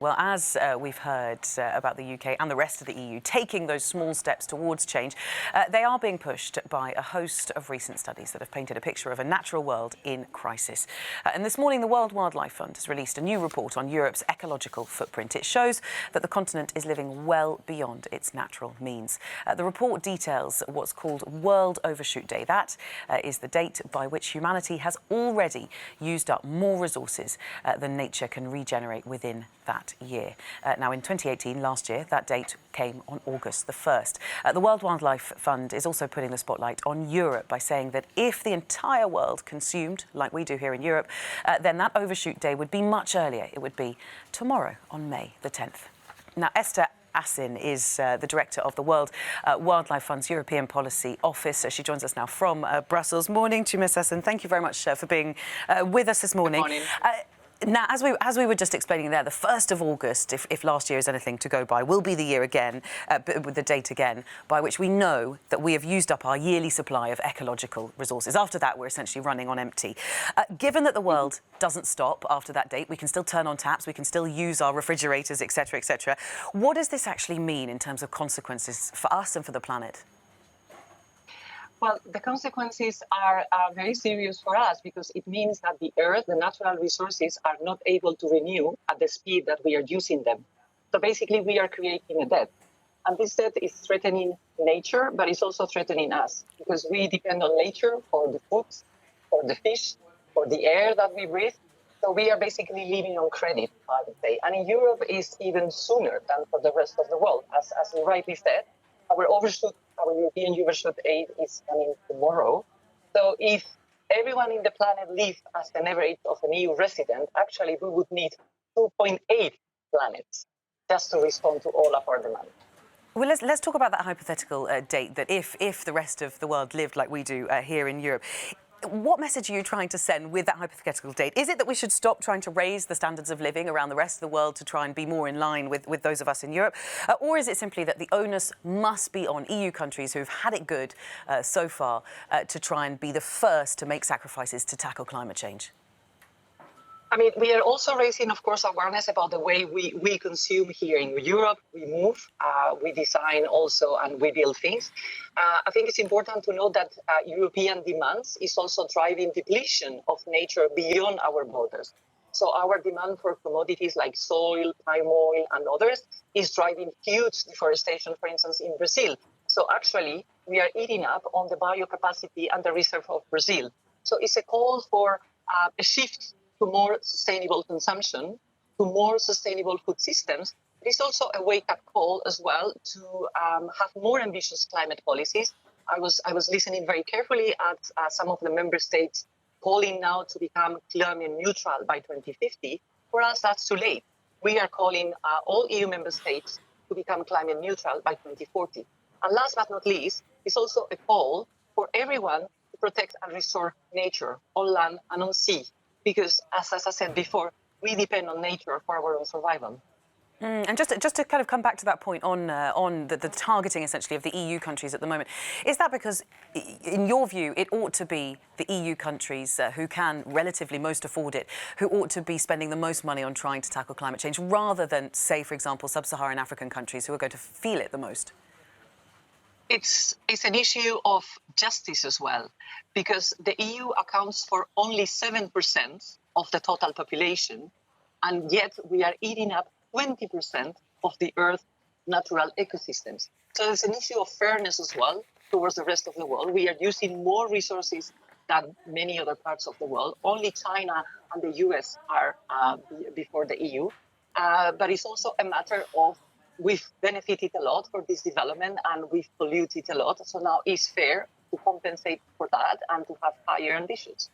Well, as we've heard about the UK and the rest of the EU taking those small steps towards change, they are being pushed by a host of recent studies that have painted a picture of a natural world in crisis. And this morning, the World Wildlife Fund has released a new report on Europe's ecological footprint. It shows that the continent is living well beyond its natural means. The report details what's called World Overshoot Day. That is the date by which humanity has already used up more resources than nature can regenerate within that year. Now, in 2018, last year, that date came on August the 1st. The World Wildlife Fund is also putting the spotlight on Europe by saying that if the entire world consumed, like we do here in Europe, then that overshoot day would be much earlier. It would be tomorrow on May the 10th. Now, Esther Asin is the director of the World Wildlife Fund's European Policy Office. She joins us now from Brussels. Morning to Ms. Asin. Thank you very much for being with us this morning. Good morning. Now, as we were just explaining there, the 1st of August, if last year is anything to go by, will be the year again, with the date again, by which we know that we have used up our yearly supply of ecological resources. After that, we're essentially running on empty. Given that the world doesn't stop after that date, we can still turn on taps, we can still use our refrigerators, etc., etc. What does this actually mean in terms of consequences for us and for the planet? Well, the consequences are very serious for us because it means that the Earth, the natural resources, are not able to renew at the speed that we are using them. So basically, we are creating a debt. And this debt is threatening nature, but it's also threatening us because we depend on nature for the food, for the fish, for the air that we breathe. So we are basically living on credit, I would say. And in Europe, is even sooner than for the rest of the world. As you rightly said, our European overshoot aid is coming tomorrow. So if everyone in the planet lived as an average of an EU resident, actually we would need 2.8 planets just to respond to all of our demand. Well, let's talk about that hypothetical date, that if the rest of the world lived like we do here in Europe. What message are you trying to send with that hypothetical date? Is it that we should stop trying to raise the standards of living around the rest of the world to try and be more in line with those of us in Europe? Or is it simply that the onus must be on EU countries who've had it good so far to try and be the first to make sacrifices to tackle climate change? I mean, we are also raising, of course, awareness about the way we consume here in Europe. We move, we design also, and we build things. I think it's important to note that European demands is also driving depletion of nature beyond our borders. So our demand for commodities like soil, palm oil, and others is driving huge deforestation, for instance, in Brazil. So actually, we are eating up on the biocapacity and the reserve of Brazil. So it's a call for a shift to more sustainable consumption, to more sustainable food systems. It is also a wake-up call as well to have more ambitious climate policies. I was listening very carefully at some of the member states calling now to become climate neutral by 2050. For us, that's too late. We are calling all EU member states to become climate neutral by 2040. And last but not least, it's also a call for everyone to protect and restore nature on land and on sea. Because, as I said before, we depend on nature for our own survival. And just to kind of come back to that point on the targeting, essentially, of the EU countries at the moment, is that because, in your view, it ought to be the EU countries who can relatively most afford it, who ought to be spending the most money on trying to tackle climate change, rather than, say, for example, sub-Saharan African countries who are going to feel it the most? It's an issue of justice as well, because the EU accounts for only 7% of the total population, and yet we are eating up 20% of the Earth's natural ecosystems. So there's an issue of fairness as well towards the rest of the world. We are using more resources than many other parts of the world. Only China and the US are before the EU. But it's also a matter of we've benefited a lot for this development and we've polluted a lot. So now it's fair to compensate for that and to have higher ambitions.